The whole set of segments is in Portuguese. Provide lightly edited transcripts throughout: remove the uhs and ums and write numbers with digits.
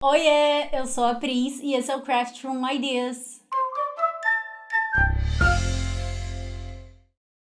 Oiê, eu sou a Pris e esse é o Craft Room Ideas.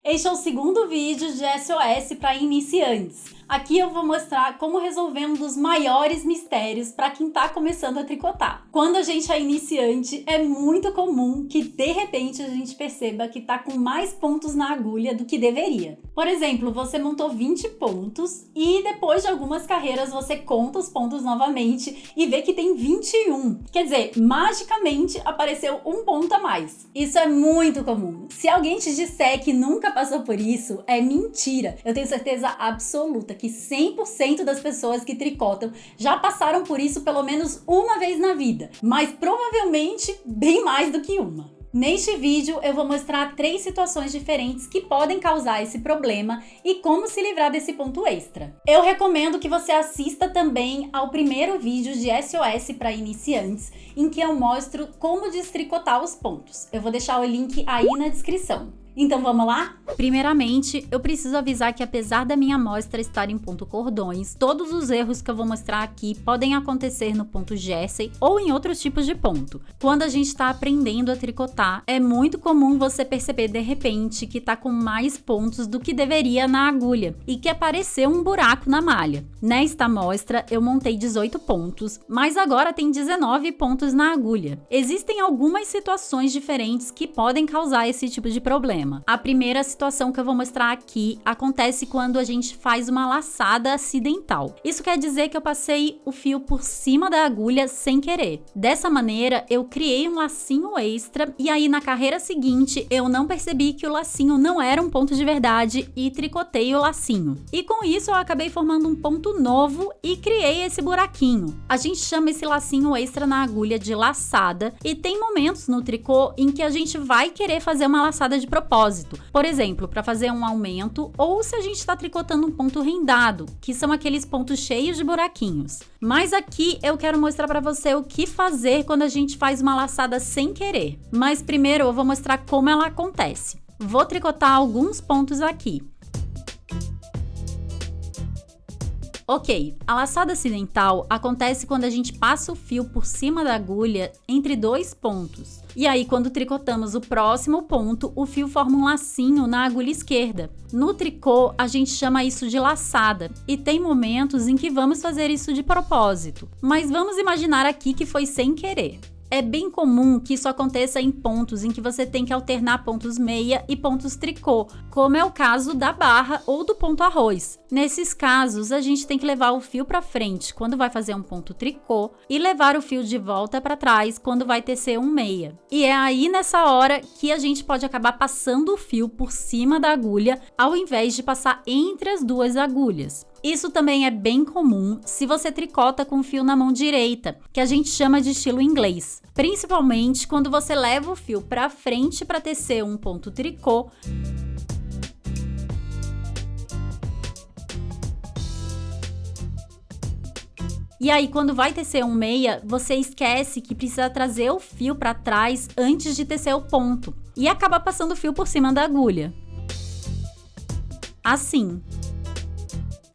Este é o segundo vídeo de SOS para iniciantes. Aqui eu vou mostrar como resolver um dos maiores mistérios para quem está começando a tricotar. Quando a gente é iniciante, é muito comum que de repente a gente perceba que está com mais pontos na agulha do que deveria. Por exemplo, você montou 20 pontos e depois de algumas carreiras você conta os pontos novamente e vê que tem 21. Quer dizer, magicamente apareceu um ponto a mais. Isso é muito comum. Se alguém te disser que nunca passou por isso, é mentira. Eu tenho certeza absoluta que 100% das pessoas que tricotam já passaram por isso pelo menos uma vez na vida, mas provavelmente bem mais do que uma. Neste vídeo eu vou mostrar 3 situações diferentes que podem causar esse problema e como se livrar desse ponto extra. Eu recomendo que você assista também ao primeiro vídeo de SOS para iniciantes, em que eu mostro como destricotar os pontos. Eu vou deixar o link aí na descrição. Então vamos lá? Primeiramente, eu preciso avisar que apesar da minha amostra estar em ponto cordões, todos os erros que eu vou mostrar aqui podem acontecer no ponto jersey ou em outros tipos de ponto. Quando a gente está aprendendo a tricotar, é muito comum você perceber de repente que está com mais pontos do que deveria na agulha e que apareceu um buraco na malha. Nesta amostra, eu montei 18 pontos, mas agora tem 19 pontos na agulha. Existem algumas situações diferentes que podem causar esse tipo de problema. A primeira situação que eu vou mostrar aqui acontece quando a gente faz uma laçada acidental. Isso quer dizer que eu passei o fio por cima da agulha sem querer. Dessa maneira, eu criei um lacinho extra e aí na carreira seguinte eu não percebi que o lacinho não era um ponto de verdade e tricotei o lacinho. E com isso eu acabei formando um ponto novo e criei esse buraquinho. A gente chama esse lacinho extra na agulha de laçada e tem momentos no tricô em que a gente vai querer fazer uma laçada de propósito. Por exemplo, para fazer um aumento ou se a gente está tricotando um ponto rendado, que são aqueles pontos cheios de buraquinhos. Mas aqui eu quero mostrar para você o que fazer quando a gente faz uma laçada sem querer. Mas primeiro eu vou mostrar como ela acontece. Vou tricotar alguns pontos aqui. Ok, a laçada acidental acontece quando a gente passa o fio por cima da agulha entre 2 pontos. E aí, quando tricotamos o próximo ponto, o fio forma um lacinho na agulha esquerda. No tricô, a gente chama isso de laçada. E tem momentos em que vamos fazer isso de propósito. Mas vamos imaginar aqui que foi sem querer. É bem comum que isso aconteça em pontos em que você tem que alternar pontos meia e pontos tricô, como é o caso da barra ou do ponto arroz. Nesses casos, a gente tem que levar o fio para frente quando vai fazer um ponto tricô e levar o fio de volta para trás quando vai tecer um meia. E é aí nessa hora que a gente pode acabar passando o fio por cima da agulha ao invés de passar entre as duas agulhas. Isso também é bem comum se você tricota com o fio na mão direita, que a gente chama de estilo inglês. Principalmente quando você leva o fio para frente para tecer um ponto tricô. E aí, quando vai tecer um meia, você esquece que precisa trazer o fio para trás antes de tecer o ponto. E acaba passando o fio por cima da agulha. Assim.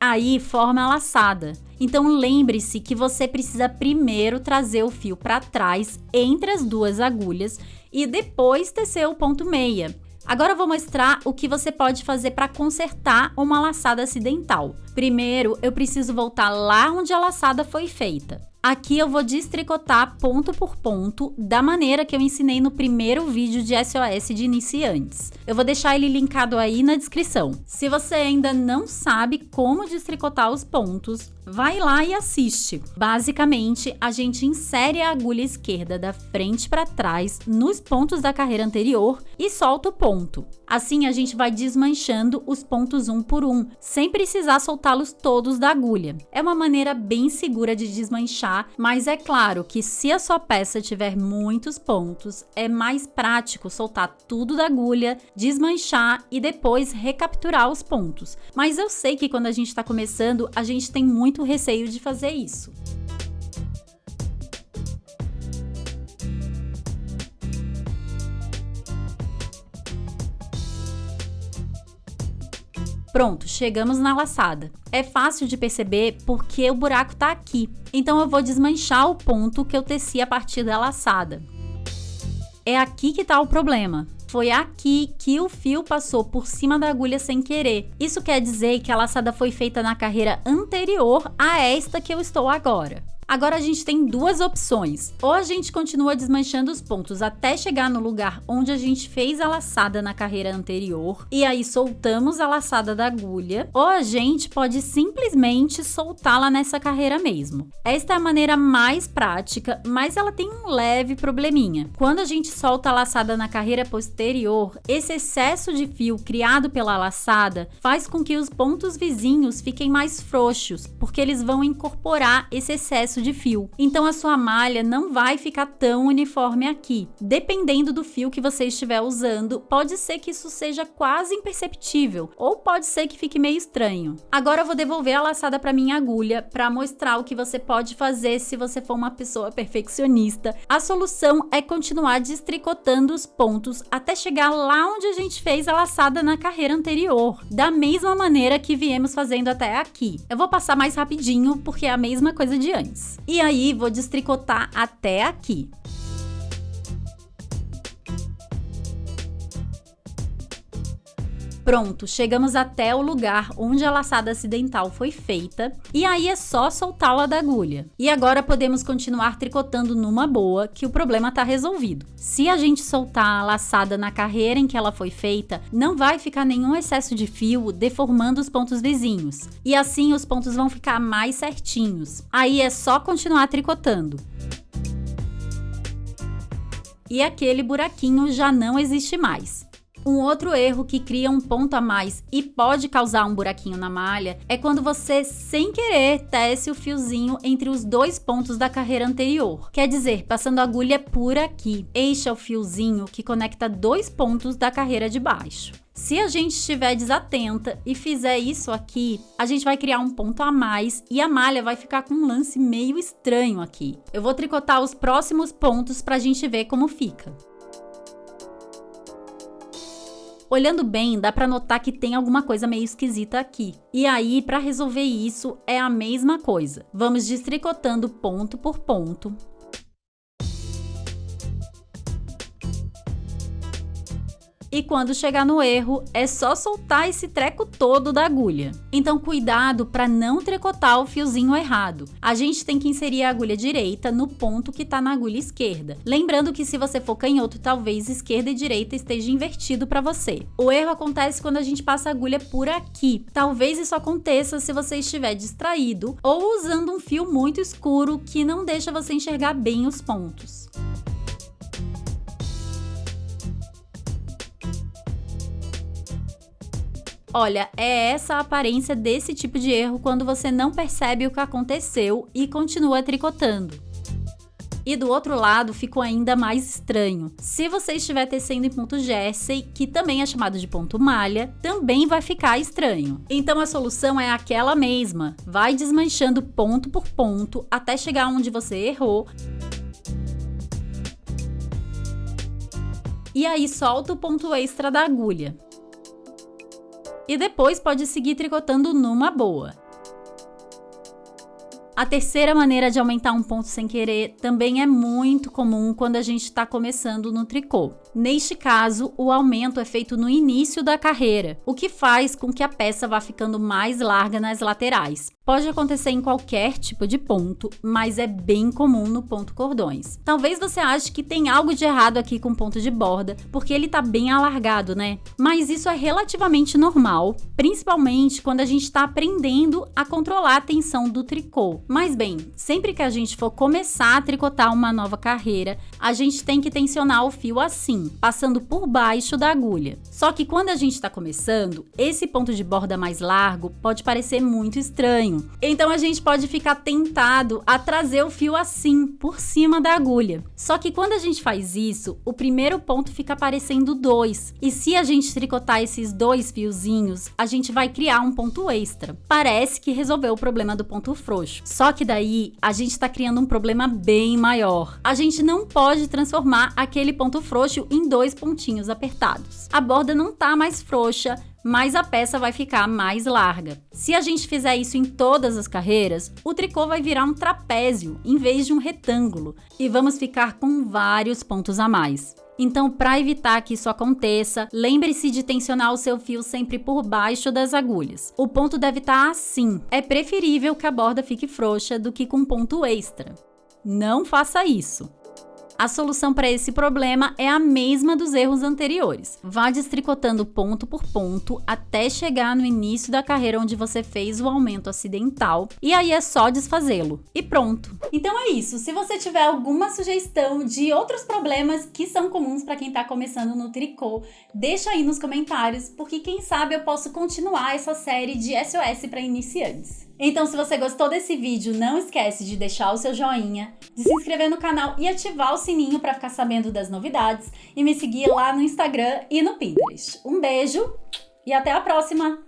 Aí forma a laçada. Então lembre-se que você precisa primeiro trazer o fio para trás entre as duas agulhas e depois tecer o ponto meia. Agora eu vou mostrar o que você pode fazer para consertar uma laçada acidental. Primeiro, eu preciso voltar lá onde a laçada foi feita. Aqui eu vou destricotar ponto por ponto da maneira que eu ensinei no primeiro vídeo de SOS de iniciantes. Eu vou deixar ele linkado aí na descrição. Se você ainda não sabe como destricotar os pontos, vai lá e assiste. Basicamente, a gente insere a agulha esquerda da frente para trás nos pontos da carreira anterior e solta o ponto. Assim, a gente vai desmanchando os pontos um por um, sem precisar soltá-los todos da agulha. É uma maneira bem segura de desmanchar, mas é claro que se a sua peça tiver muitos pontos, é mais prático soltar tudo da agulha, desmanchar e depois recapturar os pontos. Mas eu sei que quando a gente está começando, a gente tem muito receio de fazer isso. Pronto, chegamos na laçada. É fácil de perceber porque o buraco tá aqui Então eu vou desmanchar o ponto que eu teci a partir da laçada. É aqui que tá o problema. Foi aqui que o fio passou por cima da agulha sem querer. Isso quer dizer que a laçada foi feita na carreira anterior a esta que eu estou agora. Agora a gente tem duas opções. Ou a gente continua desmanchando os pontos até chegar no lugar onde a gente fez a laçada na carreira anterior e aí soltamos a laçada da agulha, ou a gente pode simplesmente soltá-la nessa carreira mesmo. Esta é a maneira mais prática, mas ela tem um leve probleminha. Quando a gente solta a laçada na carreira posterior, esse excesso de fio criado pela laçada faz com que os pontos vizinhos fiquem mais frouxos, porque eles vão incorporar esse excesso de fio. Então a sua malha não vai ficar tão uniforme aqui. Dependendo do fio que você estiver usando, pode ser que isso seja quase imperceptível, ou pode ser que fique meio estranho. Agora eu vou devolver a laçada para minha agulha para mostrar o que você pode fazer se você for uma pessoa perfeccionista. A solução é continuar destricotando os pontos até chegar lá onde a gente fez a laçada na carreira anterior, da mesma maneira que viemos fazendo até aqui. Eu vou passar mais rapidinho porque é a mesma coisa de antes. E aí, vou destricotar até aqui. Pronto, chegamos até o lugar onde a laçada acidental foi feita, e aí é só soltá-la da agulha. E agora podemos continuar tricotando numa boa, que o problema está resolvido. Se a gente soltar a laçada na carreira em que ela foi feita, não vai ficar nenhum excesso de fio deformando os pontos vizinhos, e assim os pontos vão ficar mais certinhos. Aí é só continuar tricotando. E aquele buraquinho já não existe mais. Um outro erro que cria um ponto a mais e pode causar um buraquinho na malha é quando você, sem querer, tece o fiozinho entre os dois pontos da carreira anterior. Quer dizer, passando a agulha por aqui. Este é o fiozinho que conecta dois pontos da carreira de baixo. Se a gente estiver desatenta e fizer isso aqui, a gente vai criar um ponto a mais e a malha vai ficar com um lance meio estranho aqui. Eu vou tricotar os próximos pontos para a gente ver como fica. Olhando bem, dá pra notar que tem alguma coisa meio esquisita aqui. E aí, pra resolver isso, é a mesma coisa. Vamos destricotando ponto por ponto. E quando chegar no erro, é só soltar esse treco todo da agulha. Então cuidado para não tricotar o fiozinho errado. A gente tem que inserir a agulha direita no ponto que está na agulha esquerda. Lembrando que se você for canhoto, talvez esquerda e direita esteja invertido para você. O erro acontece quando a gente passa a agulha por aqui. Talvez isso aconteça se você estiver distraído ou usando um fio muito escuro que não deixa você enxergar bem os pontos. Olha, é essa a aparência desse tipo de erro quando você não percebe o que aconteceu e continua tricotando. E do outro lado ficou ainda mais estranho. Se você estiver tecendo em ponto jersey, que também é chamado de ponto malha, também vai ficar estranho. Então a solução é aquela mesma. Vai desmanchando ponto por ponto até chegar onde você errou. E aí solta o ponto extra da agulha. E depois pode seguir tricotando numa boa. A terceira maneira de aumentar um ponto sem querer também é muito comum quando a gente está começando no tricô. Neste caso, o aumento é feito no início da carreira, o que faz com que a peça vá ficando mais larga nas laterais. Pode acontecer em qualquer tipo de ponto, mas é bem comum no ponto cordões. Talvez você ache que tem algo de errado aqui com o ponto de borda, porque ele tá bem alargado, né? Mas isso é relativamente normal, principalmente quando a gente está aprendendo a controlar a tensão do tricô. Mas bem, sempre que a gente for começar a tricotar uma nova carreira, a gente tem que tensionar o fio assim, passando por baixo da agulha. Só que quando a gente está começando, esse ponto de borda mais largo pode parecer muito estranho. Então a gente pode ficar tentado a trazer o fio assim, por cima da agulha. Só que quando a gente faz isso, o primeiro ponto fica aparecendo 2. E se a gente tricotar esses 2 fiozinhos, a gente vai criar um ponto extra. Parece que resolveu o problema do ponto frouxo. Só que daí a gente está criando um problema bem maior. A gente não pode transformar aquele ponto frouxo em 2 pontinhos apertados. A borda não tá mais frouxa, mais a peça vai ficar mais larga. Se a gente fizer isso em todas as carreiras, o tricô vai virar um trapézio em vez de um retângulo e vamos ficar com vários pontos a mais. Então, para evitar que isso aconteça, lembre-se de tensionar o seu fio sempre por baixo das agulhas. O ponto deve estar assim. É preferível que a borda fique frouxa do que com ponto extra. Não faça isso. A solução para esse problema é a mesma dos erros anteriores. Vá destricotando ponto por ponto até chegar no início da carreira onde você fez o aumento acidental e aí é só desfazê-lo. E pronto! Então é isso. Se você tiver alguma sugestão de outros problemas que são comuns para quem está começando no tricô, deixa aí nos comentários, porque quem sabe eu posso continuar essa série de SOS para iniciantes. Então, se você gostou desse vídeo, não esquece de deixar o seu joinha, de se inscrever no canal e ativar o sininho para ficar sabendo das novidades e me seguir lá no Instagram e no Pinterest. Um beijo e até a próxima!